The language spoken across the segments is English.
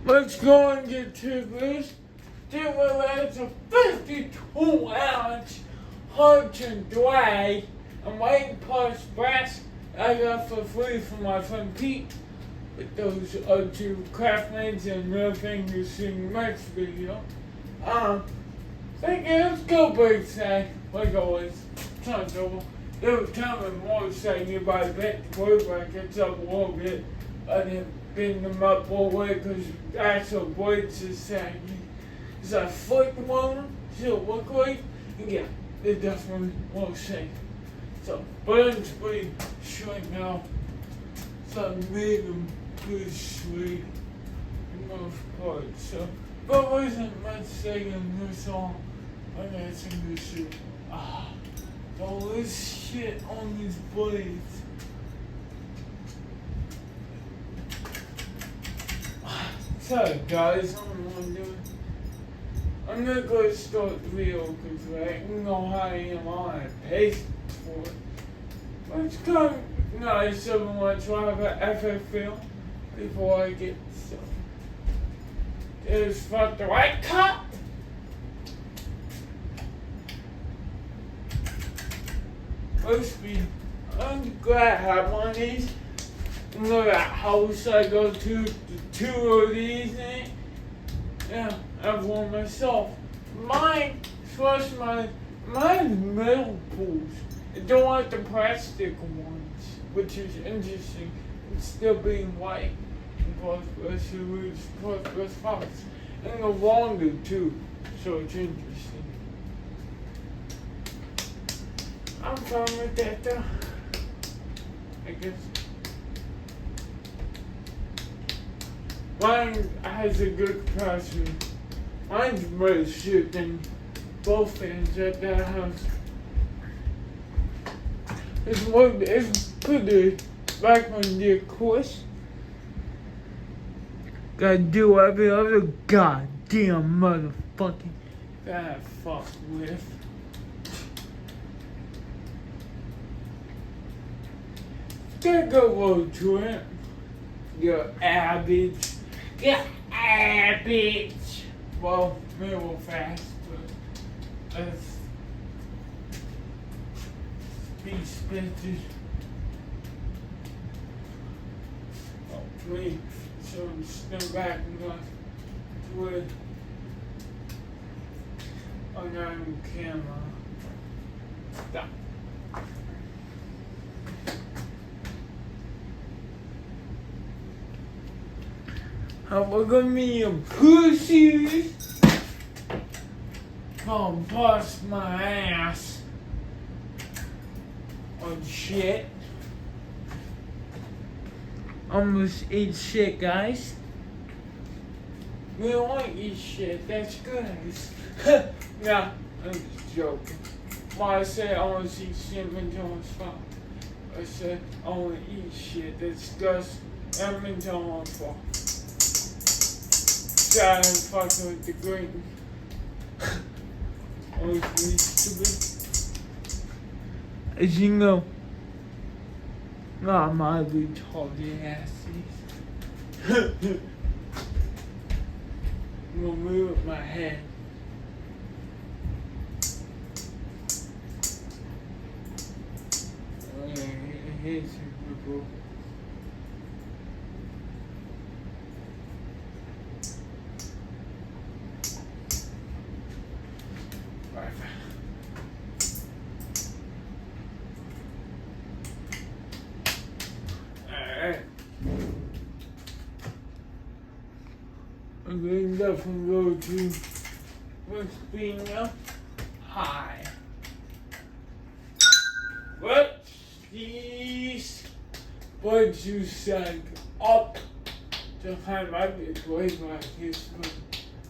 let's go and get to this. Then we'll add a 52-ounce Hampton Bay and weight plus brass I got for free from my friend Pete. With those are two Craftmates and real fingers in the next video. Thank you, let's go birthday. Like always, sounds over. They were telling me more saying by bet the quarterback gets up a little bit. I didn't bend them up all the way because that's what Blades is saying. Is I flick one, she'll look like, and yeah, they definitely won't say. So, Burns pretty straight now. So I made them pretty straight in most parts. So, but wasn't much saying in this song. I'm gonna sing this shit. All this shit on these blades. Sorry guys, I don't know what I'm doing. I'm not gonna start the video because I don't know how I am on it. Patience for it. But it's kind of nice of them to have an FFL before I get stuff. There's fuck the right cut. I'm glad I have one of these. Look at that house I go to, the two of these in it. Yeah, I have one myself. Mine, especially mine's metal pools. I don't like the plastic ones, which is interesting. It's still being white. Plus box. And the longer too, so it's interesting. I'm fine with that though. I guess. Mine has a good capacity. Mine's better shit than both fans at that house. It's pretty back on the course. Gotta do every other goddamn motherfucking that I fuck with. Gotta go road to it. You're average. You're average. Well, real fast, but that's be expected. Oh, me. So I'm stand back and go to it. Oh, now I'm on camera. Stop. We're gonna be a pussy. Come bust my ass on shit. Almost eat shit, guys. We don't want to eat shit, that's good. Nah, I'm just joking. Why I said I almost eat shit until it's fun. I said I want to eat shit, that's disgusting. I'm until I'm fun. I'm fucking with the green. Always really stupid. As you know, not my retarded asses. I'm gonna move my head. Here's a good. I'm going to definitely go to what's being up high. What? These buds you sag up to high my big wave like this, but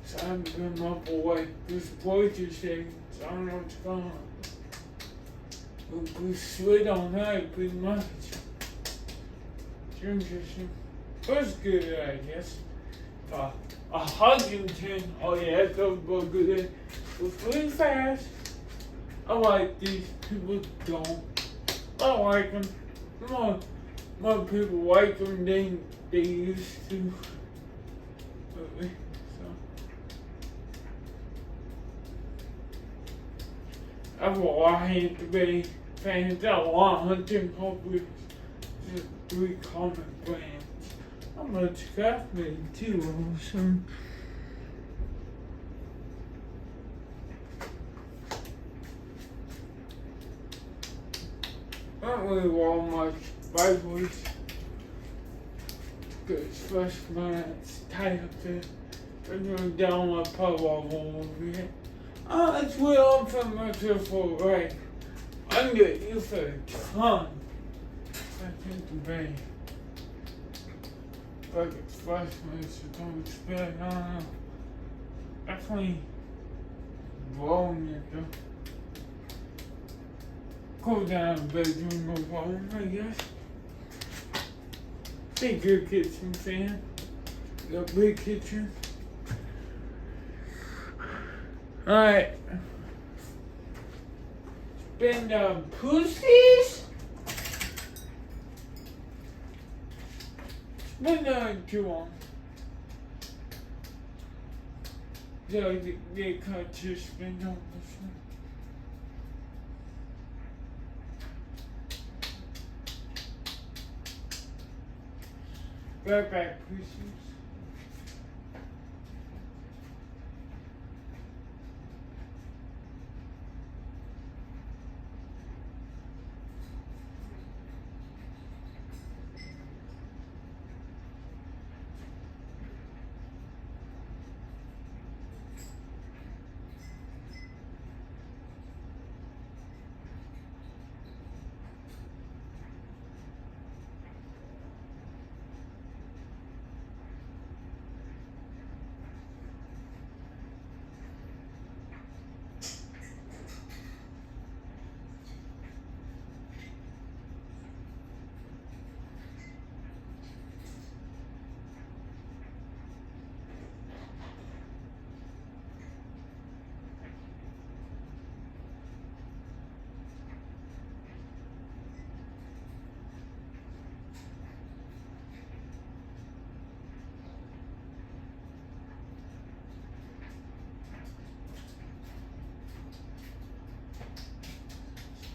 so I'm going to up away. This boy just saying, so I don't know what's going on. We slid on that pretty much. It's interesting. It was good, I guess. Huntington, oh yeah, that goes both good. It was really fast. I like these people don't. I like them. More people like them than they used to. But That's what I hate to be fans that want hunting hopefully just 3 common brands. How much caffeine too, awesome. I don't really want much spices. Good, especially when it's tight up there. But you're down my power over here. That's what I'm from myself for, right? I can get you for a ton. I think the bay. Like it's fresh when it's don't spend. I don't know. Definitely blowing it though. Go down to bedroom, no problem, I guess. Big good kitchen fan. Got a big kitchen. Alright. Been pussies? Been too long. So they cut to spend on this one. Right back, pussies.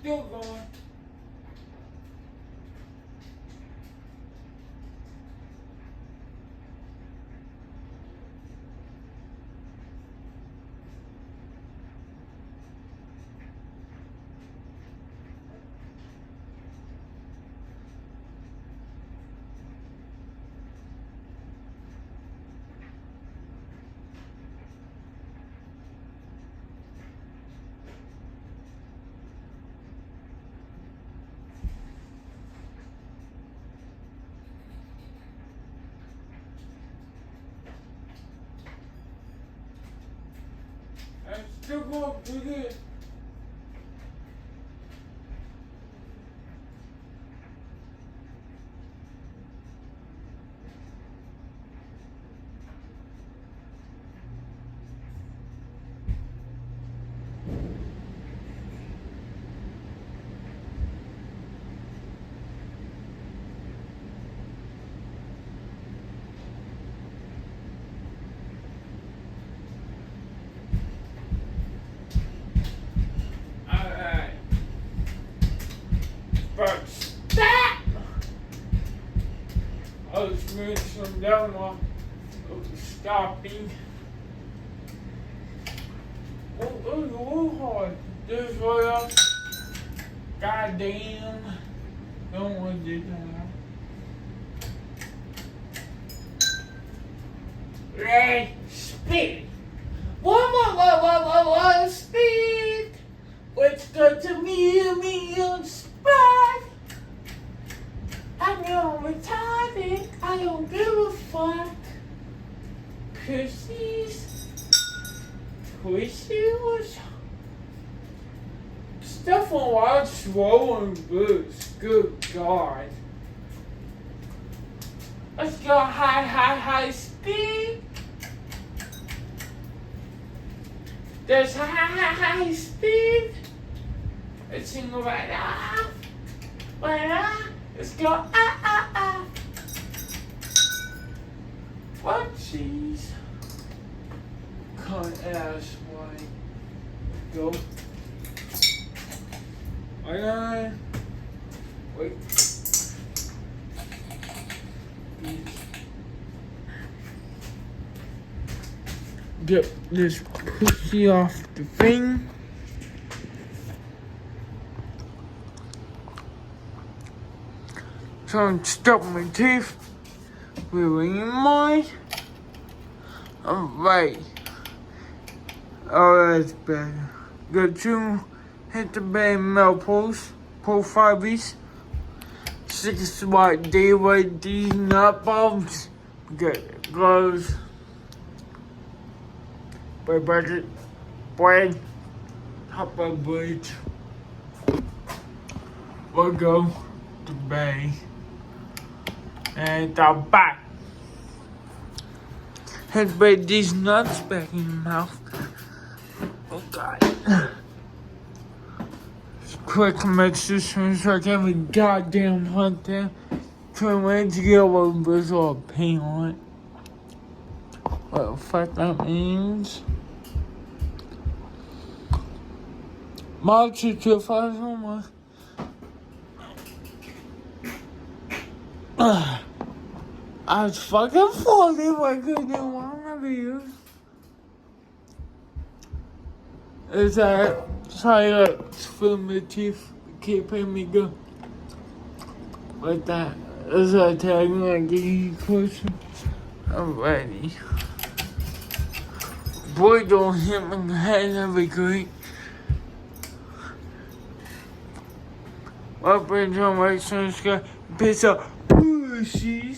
Still going. I'm still going pretty good. But stop! I just made some down while stopping. Oh, hard. This way up. Goddamn. Don't want to do that. Red speed. One, speed. Let's go to million speed. I know I'm retarded. I don't give a fuck. Pussies. Pussies. Stuff on wild swollen boots. Good God. Let's go high speed. There's high speed. Let's single right off. Let's go What cheese? Cunt ass white. Go. Wait. Get this pussy off the thing. Trying to stop my teeth. Really in mind. Alright. Oh, that's better. Got two Hampton Bay mail posts. Profiles. 6 watt DVD nut bulbs. Get gloves. By budget. Bread. Hot by bridge. We'll go to Bay. And I'm back. Had to put these nuts back in your mouth. Oh God. Quick mix this so I can have a goddamn hunt there. Can't wait to get over with all paint on it. What the fuck that means? March to 5 almost. I was fucking 40 my goodness, one of you. Is that silence from the teeth keeping me good? Like that. Is that tagging like getting closer? I'm ready. Boy, don't hit me in the head, that'd be great. Up and down my son's got piss up pussies.